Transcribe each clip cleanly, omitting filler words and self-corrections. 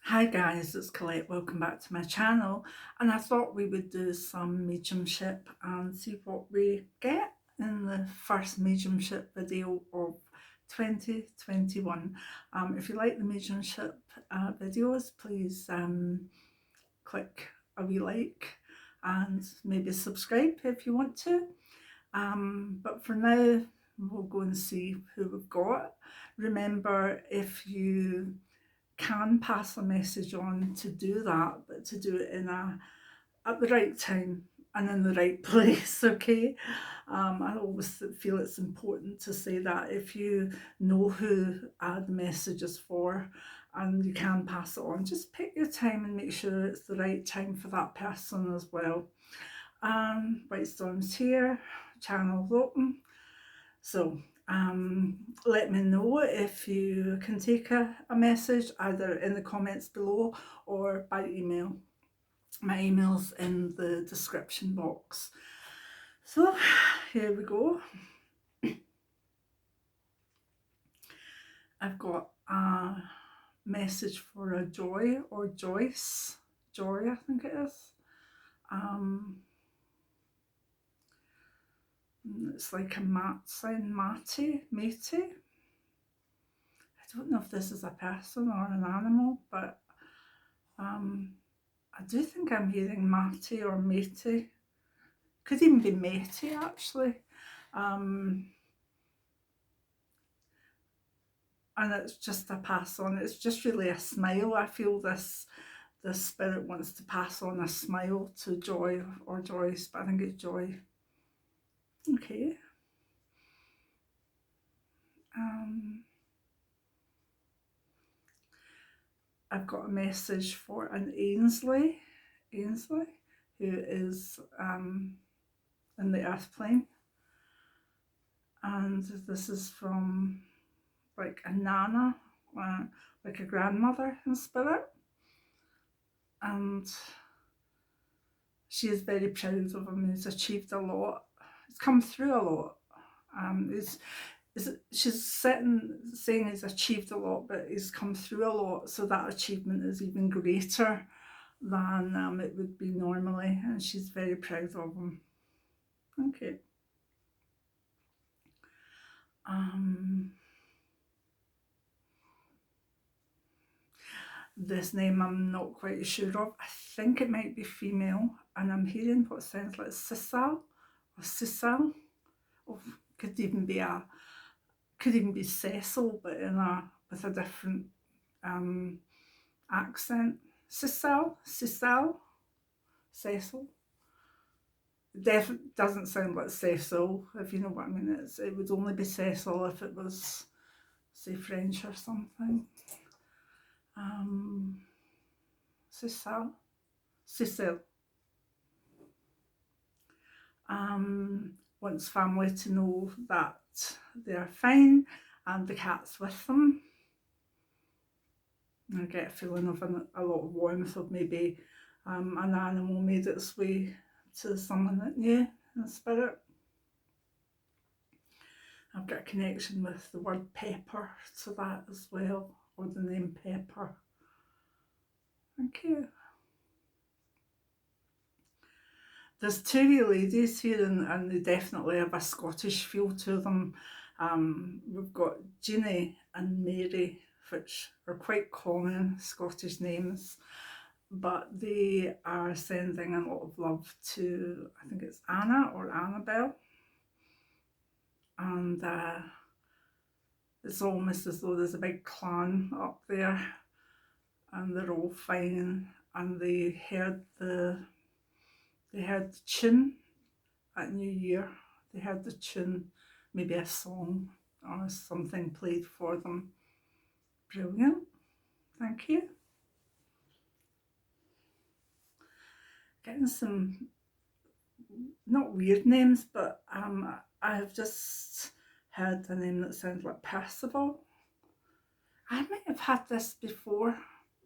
Hi guys, it's Colette. Welcome back to my channel. And I thought we would do some mediumship and see what we get in the first mediumship video of 2021. If you like the mediumship videos, please click a wee like and maybe subscribe if you want to. But for now, we'll go and see who we've got. Remember, if you can pass a message on, to do that, but to do it at the right time and in the right place. Okay, I always feel it's important to say that if you know who the message is for and you can pass it on, just pick your time and make sure it's the right time for that person as well. White Storm's here, channel's open. So let me know if you can take a message either in the comments below or by email. My email's in the description box. So here we go. I've got a message for a Joy or Joyce. Joy, I think it is. It's like a mat sign, matey. I don't know if this is a person or an animal, but I do think I'm hearing matey or matey. Could even be matey actually. And it's just a pass on. It's just really a smile. I feel this spirit wants to pass on a smile to Joy or Joyce, but I think it's Joy. Okay. I've got a message for an Ainsley, who is in the earth plane, and this is from like a nana, like a grandmother in spirit, and she is very proud of him. He's achieved a lot. He's come through a lot. She's saying he's achieved a lot, but he's come through a lot, so that achievement is even greater than it would be normally, and she's very proud of him. Okay. This name I'm not quite sure of. I think it might be female, and I'm hearing what sounds like Sissal or Sissal. Or could even be Cecil, but with a different accent. Cecil. Cecil. Doesn't sound like Cecil, if you know what I mean. It would only be Cecil if it was, say, French or something. Cecil. Wants family to know that they are fine and the cat's with them. I get a feeling of a lot of warmth, of maybe an animal made its way to someone that knew in spirit. I've got a connection with the word pepper to that as well, or the name Pepper. Thank you. There's two wee ladies here, and they definitely have a Scottish feel to them. We've got Jeannie and Mary, which are quite common Scottish names, but they are sending a lot of love to, I think it's Anna or Annabelle, and it's almost as though there's a big clan up there, and they're all fine, and they heard the tune at New Year. They heard the tune, maybe a song or something played for them. Brilliant. Thank you. Getting some not weird names, but I have just heard a name that sounds like Percival. I might have had this before,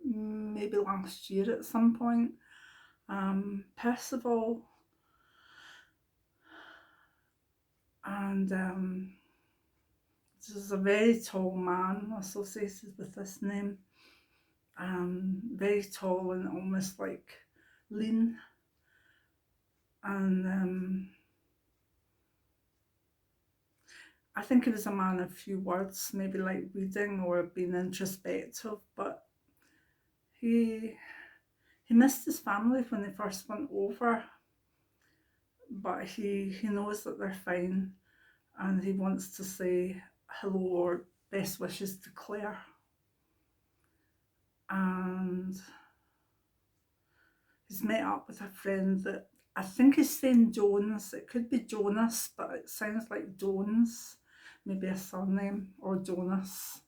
maybe last year at some point. Percival, and this is a very tall man associated with this name, very tall and almost like lean, and I think he was a man of few words, maybe like reading or being introspective, but he he missed his family when they first went over, but he knows that they're fine, and he wants to say hello or best wishes to Claire. And he's met up with a friend that I think is saying Jones. It could be Jonas, but it sounds like Jones, maybe a surname, or Jonas.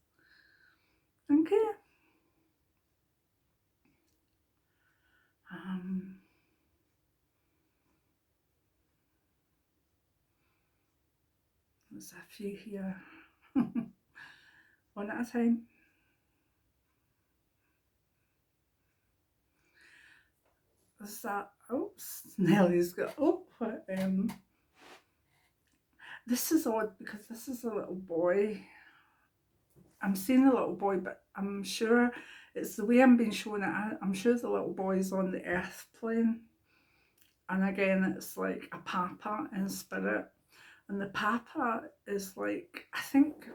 Okay. There's a few here. One at a time. Is that, oops, Nellie's got, this is odd because this is a little boy. I'm seeing a little boy, but I'm sure it's the way I'm being shown it. I'm sure the little boy is on the earth plane. And again, it's like a papa in spirit. And the papa is like, I think,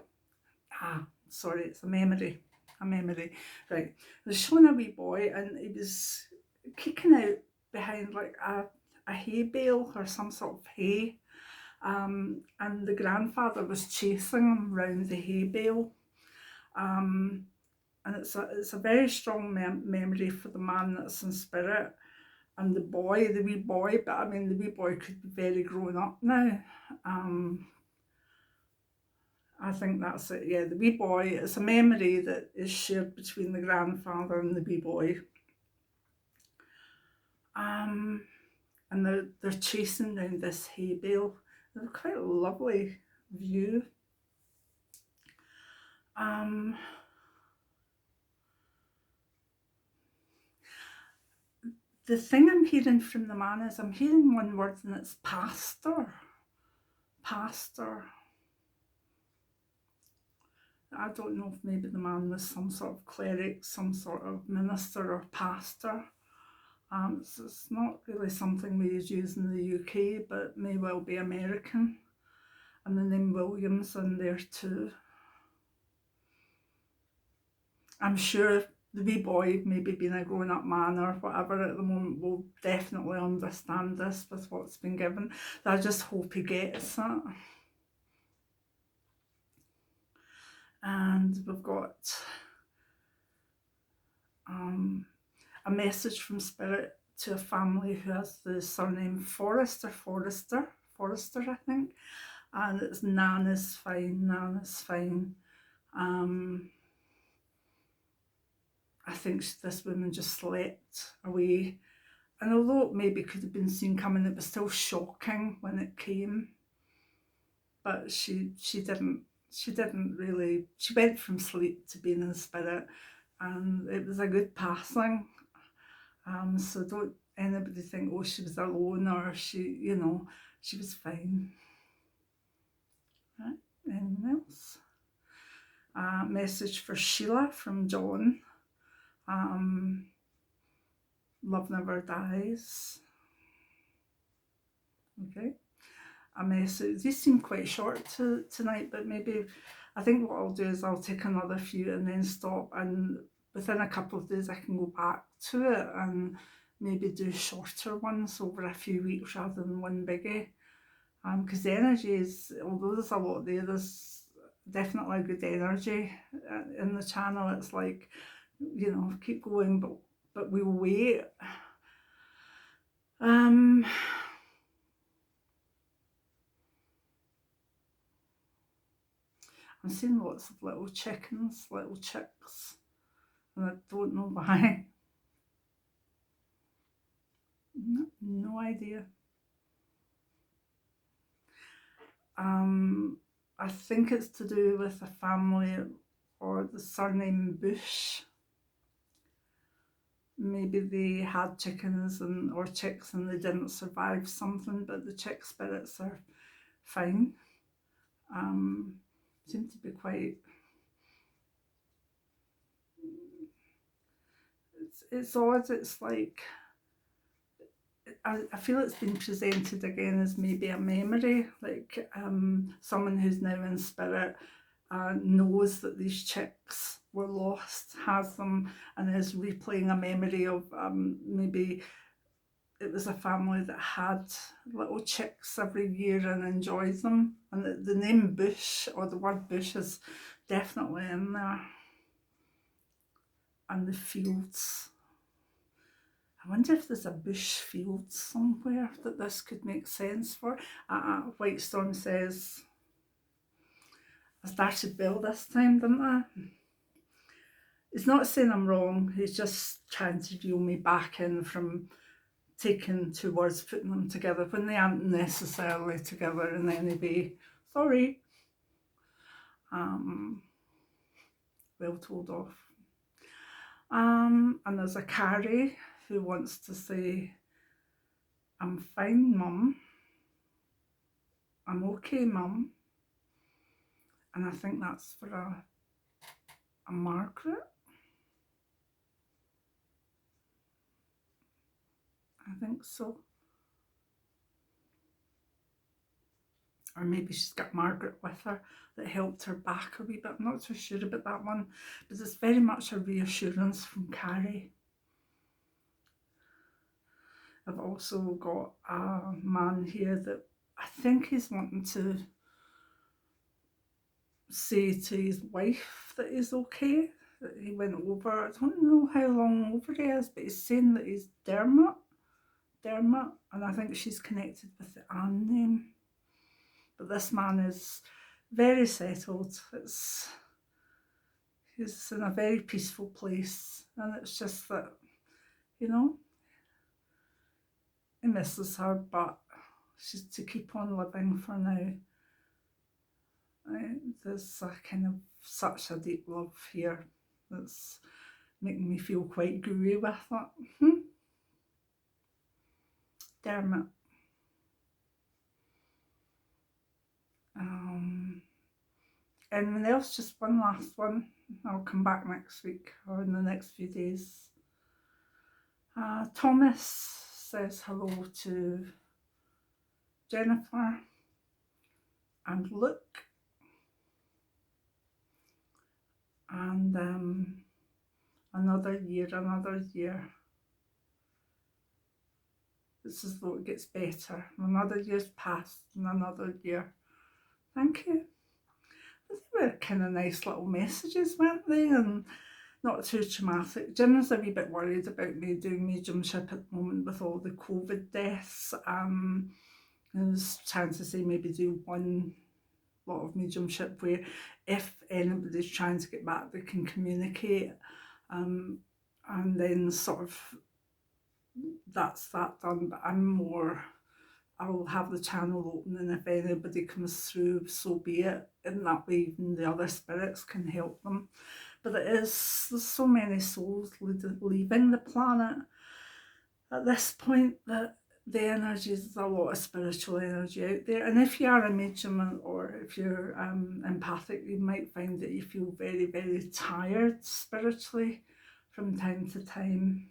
sorry, it's a memory. Right. They're showing a wee boy and he was kicking out behind like a hay bale or some sort of hay. And the grandfather was chasing him round the hay bale. And it's a very strong memory for the man that's in spirit. And the wee boy, but I mean the wee boy could be very grown up now. I think that's it, yeah, the wee boy, it's a memory that is shared between the grandfather and the wee boy. And they're chasing down this hay bale. They're quite a lovely view. The thing I'm hearing from the man is I'm hearing one word and it's pastor. Pastor. I don't know if maybe the man was some sort of cleric, some sort of minister or pastor. It's not really something we use in the UK, but it may well be American. And the name William's in there too. I'm sure the wee boy, maybe being a grown up man or whatever at the moment, will definitely understand this with what's been given. I just hope he gets it. And we've got a message from Spirit to a family who has the surname Forrester, I think. And it's Nan is fine. I think this woman just slept away. And although it maybe could have been seen coming, it was still shocking when it came. But she didn't really, she went from sleep to being in spirit, and it was a good passing. So don't anybody think, oh, she was alone or she was fine. Right, anything else? Message for Sheila from John. Love never dies. Okay. A message. These seem quite short tonight, but maybe I think what I'll do is I'll take another few and then stop, and within a couple of days I can go back to it and maybe do shorter ones over a few weeks rather than one biggie. Because the energy is, although there's a lot there, there's definitely a good energy in the channel. It's like, keep going, but we'll wait. I'm seeing lots of little chickens, little chicks, and I don't know why. No idea. I think it's to do with a family or the surname Bush. Maybe they had chickens or chicks and they didn't survive something, but the chick spirits are fine. Seem to be quite it's odd. It's like, I feel it's been presented again as maybe a memory, like someone who's now in spirit knows that these chicks were lost, has them, and is replaying a memory of maybe it was a family that had little chicks every year and enjoys them. And the name Bush, or the word Bush, is definitely in there. And the fields. I wonder if there's a bush field somewhere that this could make sense for. White Storm says, I started Bill this time, didn't I? He's not saying I'm wrong, he's just trying to reel me back in from taking two words, putting them together when they aren't necessarily together in any way. Sorry. Well told off. And there's a Carrie who wants to say, I'm fine, Mum. I'm okay, Mum. And I think that's for a Margaret. I think so. Or maybe she's got Margaret with her that helped her back a wee bit. I'm not too sure about that one, but it's very much a reassurance from Carrie. I've also got a man here that I think he's wanting to say to his wife that he's okay, that he went over. I don't know how long over he is, but he's saying that he's Dermot, and I think she's connected with the Anne name. But this man is very settled. He's in a very peaceful place, and it's just that, you know, he misses her, but she's to keep on living for now. There's a kind of such a deep love here that's making me feel quite gooey with it. Dermot. Anyone else? Just one last one. I'll come back next week or in the next few days. Thomas says hello to Jennifer and Luke. And another year. It's as though it gets better. Another year's passed and another year. Thank you. They were kind of nice little messages, weren't they? And not too traumatic. Jim's a wee bit worried about me doing mediumship at the moment with all the COVID deaths. I was trying to say maybe do one lot of mediumship where if anybody's trying to get back, they can communicate, and then sort of that's that done. But I'm more, I'll have the channel open, and if anybody comes through, so be it. In that way, even the other spirits can help them. But there's so many souls leaving the planet at this point that the energy is a lot of spiritual energy out there. And if you are a medium or if you're empathic, you might find that you feel very, very tired spiritually from time to time.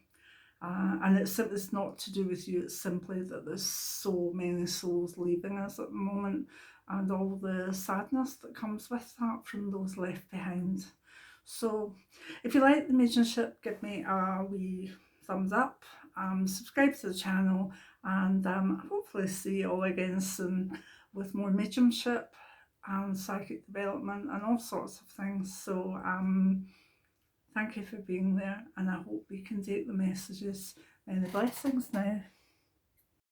And it's not to do with you, it's simply that there's so many souls leaving us at the moment, and all the sadness that comes with that from those left behind. So if you like the mediumship, give me a wee thumbs up, subscribe to the channel, and hopefully see you all again soon with more mediumship and psychic development and all sorts of things. So thank you for being there, and I hope we can take the messages. Many blessings now.